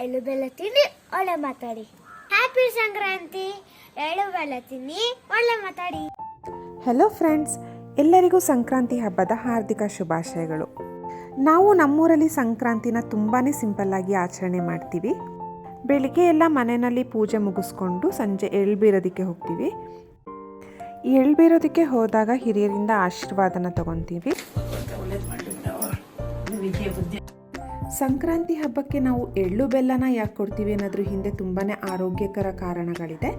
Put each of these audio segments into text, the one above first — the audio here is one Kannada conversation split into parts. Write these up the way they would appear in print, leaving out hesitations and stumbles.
ಎಳ್ಳು ಬೆಲ್ಲ ತಿನ್ನಿ ಒಳ್ಳೆ ಮಾತಾಡಿ. ಹ್ಯಾಪಿ ಸಂಕ್ರಾಂತಿ. ಎಳ್ಳು ಬೆಲ್ಲ ತಿನ್ನಿ ಒಳ್ಳೆ ಮಾತಾಡಿ. ಹೆಲೋ ಫ್ರೆಂಡ್ಸ್, ಎಲ್ಲರಿಗೂ ಸಂಕ್ರಾಂತಿ ಹಬ್ಬದ ಹಾರ್ದಿಕ ಶುಭಾಶಯಗಳು. ನಾವು ನಮ್ಮೂರಲ್ಲಿ ಸಂಕ್ರಾಂತಿನ ತುಂಬಾ ಸಿಂಪಲ್ಲಾಗಿ ಆಚರಣೆ ಮಾಡ್ತೀವಿ. ಬೆಳಿಗ್ಗೆ ಎಲ್ಲ ಮನೆಯಲ್ಲಿ ಪೂಜೆ ಮುಗಿಸ್ಕೊಂಡು ಸಂಜೆ ಎಳ್ಬೀರೋದಕ್ಕೆ ಹೋಗ್ತೀವಿ. ಈ ಎಳ್ಬೀರೋದಕ್ಕೆ ಹೋದಾಗ ಹಿರಿಯರಿಂದ ಆಶೀರ್ವಾದನ ತಗೊತೀವಿ. ಸಂಕ್ರಾಂತಿ ಹಬ್ಬಕ್ಕೆ ನಾವು ಎಳ್ಳು ಬೆಲ್ಲನ ಯಾಕೆ ಕೊಡ್ತೀವಿ ಅನ್ನೋದ್ರ ಹಿಂದೆ ತುಂಬಾ ಆರೋಗ್ಯಕರ ಕಾರಣಗಳಿದೆ.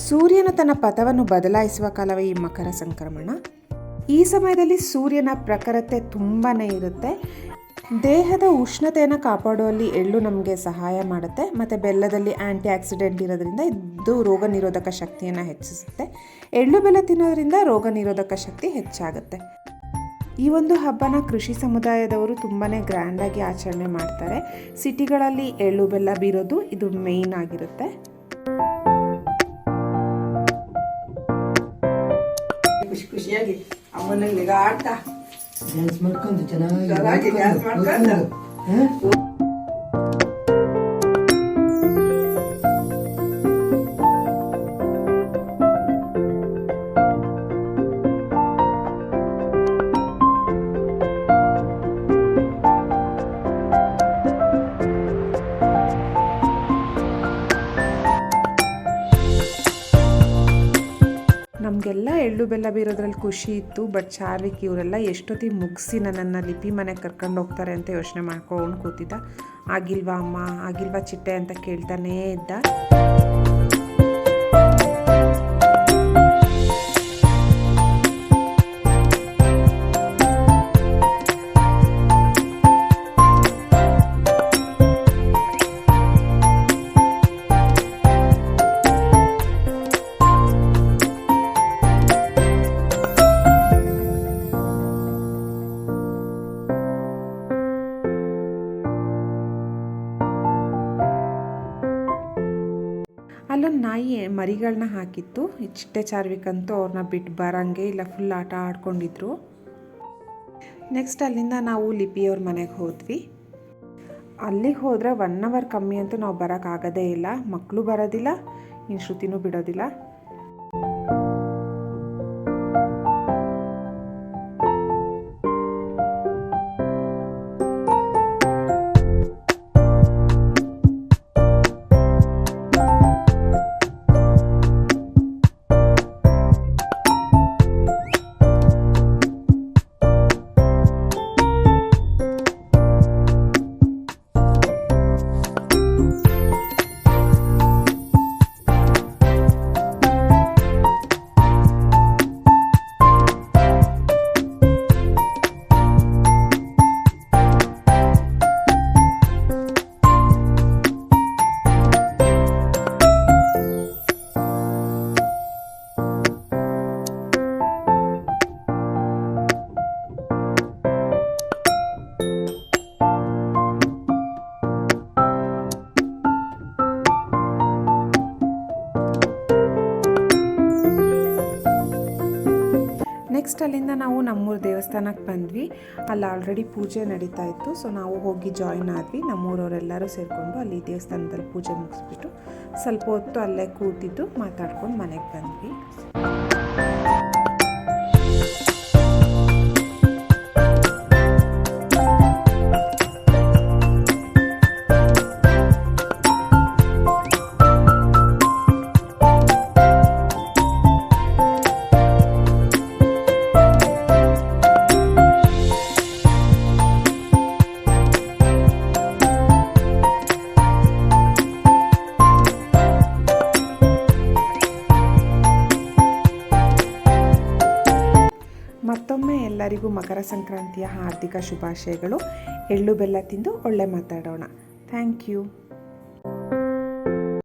ಸೂರ್ಯನು ತನ್ನ ಪಥವನ್ನು ಬದಲಾಯಿಸುವ ಕಾಲವೇ ಈ ಮಕರ ಸಂಕ್ರಮಣ. ಈ ಸಮಯದಲ್ಲಿ ಸೂರ್ಯನ ಪ್ರಖರತೆ ತುಂಬಾ ಇರುತ್ತೆ. ದೇಹದ ಉಷ್ಣತೆಯನ್ನು ಕಾಪಾಡುವಲ್ಲಿ ಎಳ್ಳು ನಮಗೆ ಸಹಾಯ ಮಾಡುತ್ತೆ. ಮತ್ತು ಬೆಲ್ಲದಲ್ಲಿ ಆ್ಯಂಟಿ ಆಕ್ಸಿಡೆಂಟ್ ಇರೋದ್ರಿಂದ ಇದು ರೋಗ ನಿರೋಧಕ ಶಕ್ತಿಯನ್ನು ಹೆಚ್ಚಿಸುತ್ತೆ. ಎಳ್ಳು ಬೆಲ್ಲ ತಿನ್ನೋದ್ರಿಂದ ರೋಗ ನಿರೋಧಕ ಶಕ್ತಿ ಹೆಚ್ಚಾಗುತ್ತೆ. ಈ ಒಂದು ಹಬ್ಬನ ಕೃಷಿ ಸಮುದಾಯದವರು ತುಂಬಾ ಗ್ರ್ಯಾಂಡಾಗಿ ಆಚರಣೆ ಮಾಡ್ತಾರೆ. ಸಿಟಿಗಳಲ್ಲಿ ಎಳ್ಳು ಬೆಲ್ಲ ಬೀರೋದು ಇದು ಮೇಯ್ನ್ ಆಗಿರುತ್ತೆ. ಖುಷಿಯಾಗಿ ಅಮ್ಮನಲ್ಲಿ ಆಡ್ತಾ ಡ್ಯಾನ್ಸ್ ಮಾಡ್ಕೊಂಡು ಚೆನ್ನಾಗಿ ಡ್ಯಾನ್ಸ್ ಮಾಡ್ಕೊಂಡು ನಮಗೆಲ್ಲ ಎಳ್ಳು ಬೆಲ್ಲ ಬೀರೋದ್ರಲ್ಲಿ ಖುಷಿ ಇತ್ತು. ಬಟ್ ಚಾರ್ವಿಕ್ ಇವರೆಲ್ಲ ಎಷ್ಟೊತ್ತಿಗೆ ಮುಗಿಸಿ ನನ್ನನ್ನು ಲಿಪಿ ಮನೆಗೆ ಕರ್ಕೊಂಡು ಹೋಗ್ತಾರೆ ಅಂತ ಯೋಚನೆ ಮಾಡ್ಕೊಂಡು ಕೂತಿದ್ದ. ಆಗಿಲ್ವಾ ಅಮ್ಮ, ಆಗಿಲ್ವಾ ಚಿಟ್ಟೆ ಅಂತ ಕೇಳ್ತಾನೇ ಇದ್ದ. ಅಲ್ಲೊಂದು ನಾಯಿ ಮರಿಗಳನ್ನ ಹಾಕಿತ್ತು. ಈ ಚಿಟ್ಟೆ ಚಾರ್ವಿಕಂತೂ ಅವ್ರನ್ನ ಬಿಟ್ಟು ಬರಂಗೆ ಇಲ್ಲ, ಫುಲ್ ಆಟ ಆಡ್ಕೊಂಡಿದ್ರು. ನೆಕ್ಸ್ಟ್ ಅಲ್ಲಿಂದ ನಾವು ಲಿಪಿಯವ್ರ ಮನೆಗೆ ಹೋದ್ವಿ. ಅಲ್ಲಿಗೆ ಹೋದರೆ 1 ಅವರ್ ಕಮ್ಮಿ ಅಂತೂ ನಾವು ಬರೋಕ್ಕಾಗೋದೇ ಇಲ್ಲ. ಮಕ್ಕಳು ಬರೋದಿಲ್ಲ, ಇನ್ನು ಶ್ರುತಿನೂ ಬಿಡೋದಿಲ್ಲ. ನೆಕ್ಸ್ಟ್ ಅಲ್ಲಿಂದ ನಾವು ನಮ್ಮೂರ ದೇವಸ್ಥಾನಕ್ಕೆ ಬಂದ್ವಿ. ಅಲ್ಲಿ ಆಲ್ರೆಡಿ ಪೂಜೆ ನಡೀತಾ ಇತ್ತು. ಸೊ ನಾವು ಹೋಗಿ ಜಾಯಿನ್ ಆದ್ವಿ. ನಮ್ಮೂರವರೆಲ್ಲರೂ ಸೇರಿಕೊಂಡು ಅಲ್ಲಿ ದೇವಸ್ಥಾನದಲ್ಲಿ ಪೂಜೆ ಮುಗಿಸ್ಬಿಟ್ಟು ಸ್ವಲ್ಪ ಹೊತ್ತು ಅಲ್ಲೇ ಕೂತಿದ್ದು ಮಾತಾಡ್ಕೊಂಡು ಮನೆಗೆ ಬಂದ್ವಿ. ಮತ್ತೊಮ್ಮೆ ಎಲ್ಲರಿಗೂ ಮಕರ ಸಂಕ್ರಾಂತಿಯ ಹಾರ್ದಿಕ ಶುಭಾಶಯಗಳು. ಎಳ್ಳು ಬೆಲ್ಲ ತಿಂದು ಒಳ್ಳೆ ಮಾತಾಡೋಣ. Thank you.